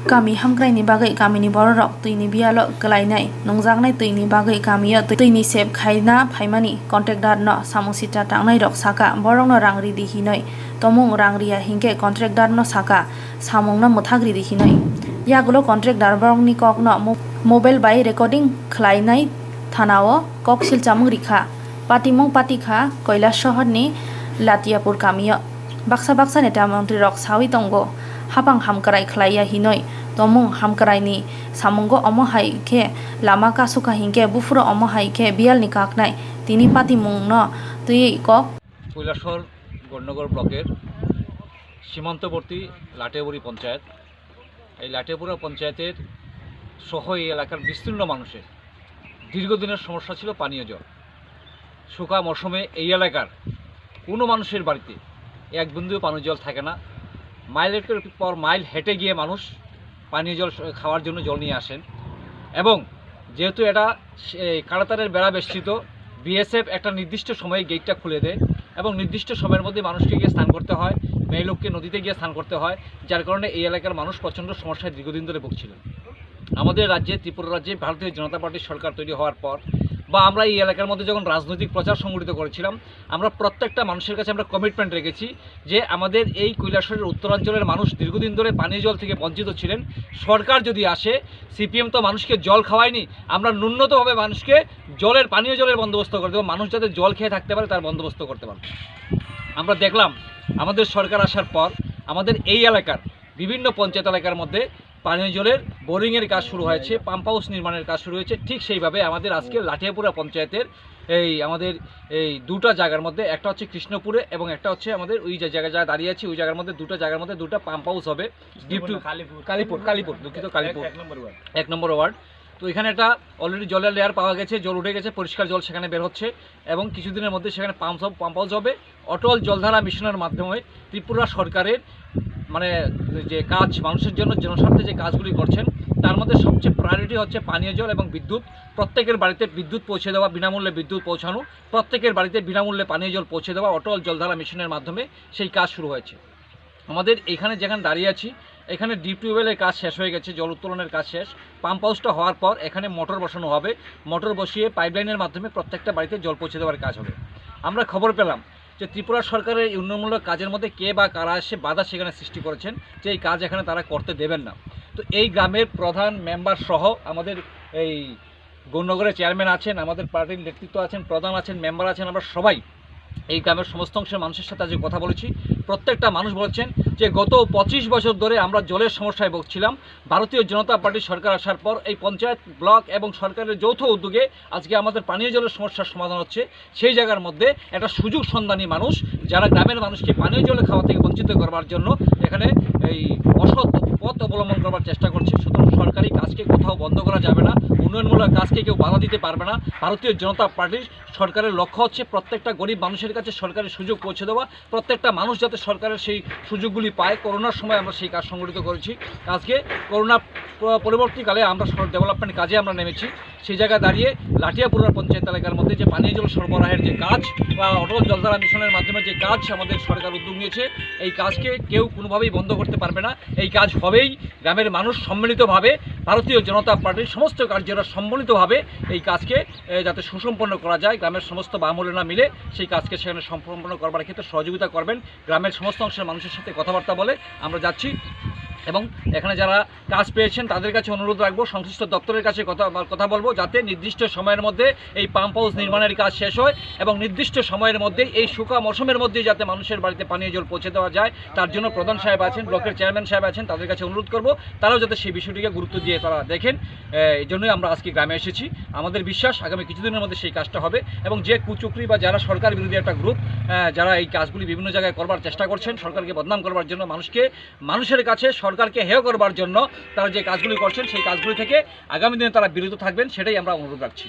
Kami hamkraini bagai kami ni borok tuini bialo kelainai nongjaknai tuini bagai kamiyo tuini sep khaina phaimani contractor no samosita tangnai rok saka borok no rangri di hinoi tomung rangria hingke contractor no saka samung no muthagri di hinoi yagulo contractor borok ni kok no mobile by recording khlainai thanao kok silchamung rikha patimung patikha Kailash shahar ni Latiapur kamiyo baksa neta mantri rok sawi tongo hapang hamkarai khlaiya hinoi tomung hamkarai ni samungo omo haike lama kasuka hingke bufuro omo haike bial ni kaknai tini pati mung no tui kok Kailash শহর গড়নগর ব্লকের সীমান্তবর্তী লাটিয়াপুরি পঞ্চায়েত এই লাটিয়াপুরা পঞ্চায়েতের সহ এই এলাকার বিস্তীর্ণ মানুষের দীর্ঘদিনের সমস্যা ছিল পানীয় জল। শুকা মৌসুমে এই এলাকার কোনো মানুষের বাড়িতে এক বিন্দুও পানীয় জল থাকে না। মাইলের পর মাইল হেঁটে গিয়ে মানুষ পানীয় জল খাওয়ার জন্য জল নিয়ে আসেন এবং যেহেতু এটা কাঁটাতারের বেড়া বেষ্টিত বিএসএফ একটা নির্দিষ্ট সময়ে গেটটা খুলে দেয় এবং নির্দিষ্ট সময়ের মধ্যে মানুষকে গিয়ে স্নান করতে হয়, মেয়ে লোককে নদীতে গিয়ে স্নান করতে হয়, যার কারণে এই এলাকার মানুষ প্রচণ্ড সমস্যায় দীর্ঘদিন ধরে ভুগছিলেন। আমাদের রাজ্যে ত্রিপুরা রাজ্যে ভারতীয় জনতা পার্টির সরকার তৈরি হওয়ার পর বা আমরা এই এলাকার মধ্যে যখন রাজনৈতিক প্রচার সংগঠিত করেছিলাম আমরা প্রত্যেকটা মানুষের কাছে আমরা কমিটমেন্ট রেখেছি যে আমাদের এই কৈলাসহরের উত্তরাঞ্চলের মানুষ দীর্ঘদিন ধরে পানীয় জল থেকে বঞ্চিত ছিলেন। সরকার যদি আসে, সিপিএম তো মানুষকে জল খাওয়ায়নি, আমরা ন্যূনতমভাবে মানুষকে পানীয় জলের বন্দোবস্ত করে দেবো, মানুষ যাতে জল খেয়ে থাকতে পারে তার বন্দোবস্ত করতে পারে। আমরা দেখলাম আমাদের সরকার আসার পর আমাদের এই এলাকার বিভিন্ন পঞ্চায়েত এলাকার মধ্যে পানীয় জলের বোরিংয়ের কাজ শুরু হয়েছে, পাম্প হাউস নির্মাণের কাজ শুরু হয়েছে। ঠিক সেইভাবে আমাদের আজকে লাটিয়াপুরা পঞ্চায়েতের আমাদের এই দুটা জায়গার মধ্যে একটা হচ্ছে কৃষ্ণপুরে এবং একটা হচ্ছে আমাদের ওই যে জায়গায় দাঁড়িয়ে আছি ওই জায়গার মধ্যে দুটো জায়গার মধ্যে দুটো পাম্প হাউস হবে। কালীপুর দুঃখিত, কালীপুর 1 নম্বর ওয়ার্ড। তো এখানে একটা অলরেডি জলের লেয়ার পাওয়া গেছে, জল উঠে গেছে, পরিষ্কার জল সেখানে বের হচ্ছে এবং কিছুদিনের মধ্যে সেখানে পাম্প হাউস হবে। অটল জলধারা মিশনের মাধ্যমে ত্রিপুরা সরকারের মানে যে কাজ মানুষের জন্য জনস্বার্থে যে কাজগুলি করছেন তার মধ্যে সবচেয়ে প্রায়োরিটি হচ্ছে পানীয় জল এবং বিদ্যুৎ। প্রত্যেকের বাড়িতে বিদ্যুৎ পৌঁছে দেওয়া, বিনামূল্যে বিদ্যুৎ পৌঁছানো, প্রত্যেকের বাড়িতে বিনামূল্যে পানীয় জল পৌঁছে দেওয়া অটল জলধারা মিশনের মাধ্যমে সেই কাজ শুরু হয়েছে। আমাদের এখানে যেখানে দাঁড়িয়ে আছি এখানে ডিপ টিউবওয়েলের কাজ শেষ হয়ে গেছে, জল উত্তোলনের কাজ শেষ। পাম্প হাউসটা হওয়ার পর এখানে মোটর বসানো হবে, মোটর বসিয়ে পাইপলাইনের মাধ্যমে প্রত্যেকটা বাড়িতে জল পৌঁছে দেওয়ার কাজ হবে। আমরা খবর পেলাম যে ত্রিপুরা সরকারের এই উন্নয়নমূলক কাজের মধ্যে কে বা কারা এসে বাধা সেখানে সৃষ্টি করেছেন যে এই কাজ এখানে তারা করতে দেবেন না। তো এই গ্রামের প্রধান মেম্বার সহ আমাদের এই গৌরনগরের চেয়ারম্যান আছেন, আমাদের পার্টির নেতৃত্ব আছেন, প্রধান আছেন, মেম্বার আছেন, আমরা সবাই এই গ্রামের সমস্ত অংশের মানুষের সাথে আজ কথা বলেছি। প্রত্যেকটা মানুষ বলছেন যে গত 25 বছর ধরে আমরা জলের সমস্যায় ভুগছিলাম। ভারতীয় জনতা পার্টির সরকার আসার পর এই পঞ্চায়েত, ব্লক এবং সরকারের যৌথ উদ্যোগে আজকে আমাদের পানীয় জলের সমস্যার সমাধান হচ্ছে। সেই জায়গার মধ্যে একটা সুযোগ সন্ধানী মানুষ যারা গ্রামের মানুষকে পানীয় জলে খাওয়া থেকে বঞ্চিত করবার জন্য এখানে এই অসৎ পথ অবলম্বন করবার চেষ্টা করছে। সুতরাং সরকারি কাজকে কোথাও বন্ধ করা যাবে না, উন্নয়নমূলক কাজকে কেউ বাধা দিতে পারবে না। ভারতীয় জনতা পার্টির সরকারের লক্ষ্য হচ্ছে প্রত্যেকটা গরিব মানুষের কাছে সরকারের সুযোগ পৌঁছে দেওয়া, প্রত্যেকটা মানুষ যাতে সরকারের সেই সুযোগগুলি পায়। করোনার সময় আমরা সেই কাজ সংগঠিত করেছি। আজকে করোনা পরবর্তীকালে আমরা ডেভেলপমেন্ট কাজে আমরা নেমেছি। সেই জায়গায় দাঁড়িয়ে লাটিয়াপুরা পঞ্চায়েত এলাকার মধ্যে যে পানীয় জল সরবরাহের যে কাজ বা অটল জলধারা মিশনের মাধ্যমে যে কাজ আমাদের সরকার উদ্যোগ নিয়েছে এই কাজকে কেউ কোনোভাবেই বন্ধ করতে পারবে না। এই কাজ হবেই। গ্রামের মানুষ সম্মিলিতভাবে ভারতীয় জনতা পার্টির সমস্ত কার্যরা সম্মিলিতভাবে এই কাজকে যাতে সুসম্পন্ন করা যায়, গ্রামের সমস্ত বামুলেরা মিলে সেই কাজকে সেখানে সম্পন্ন করবার ক্ষেত্রে সহযোগিতা করবেন। গ্রামের সমস্ত অংশের মানুষের সাথে কথাবার্তা বলে আমরা যাচ্ছি এবং এখানে যারা কাজ পেয়েছেন তাদের কাছে অনুরোধ রাখবো, সংশ্লিষ্ট দপ্তরের কাছে কথা বলবো যাতে নির্দিষ্ট সময়ের মধ্যে এই পাম্প হাউস নির্মাণের কাজ শেষ হয় এবং নির্দিষ্ট সময়ের মধ্যে এই শুকা মৌসুমের মধ্যে যাতে মানুষের বাড়িতে পানীয় জল পৌঁছে দেওয়া যায় তার জন্য প্রধান সাহেব আছেন, ব্লকের চেয়ারম্যান সাহেব আছেন, তাদের কাছে অনুরোধ করব তারাও যাতে সেই বিষয়টিকে গুরুত্ব দিয়ে তারা দেখেন। এই জন্যই আমরা আজকে গ্রামে এসেছি। আমাদের বিশ্বাস আগামী কিছুদিনের মধ্যে সেই কাজটা হবে এবং যে কুচক্রি বা যারা সরকার বিরোধী একটা গ্রুপ যারা এই কাজগুলি বিভিন্ন জায়গায় করবার চেষ্টা করছেন সরকারকে বদনাম করবার জন্য, মানুষের কাছে সরকারকে হেয় করবার জন্য তারা যে কাজগুলি করছেন সেই কাজগুলি থেকে আগামী দিনে তারা বিরত থাকবেন সেটাই আমরা অনুরোধ রাখছি।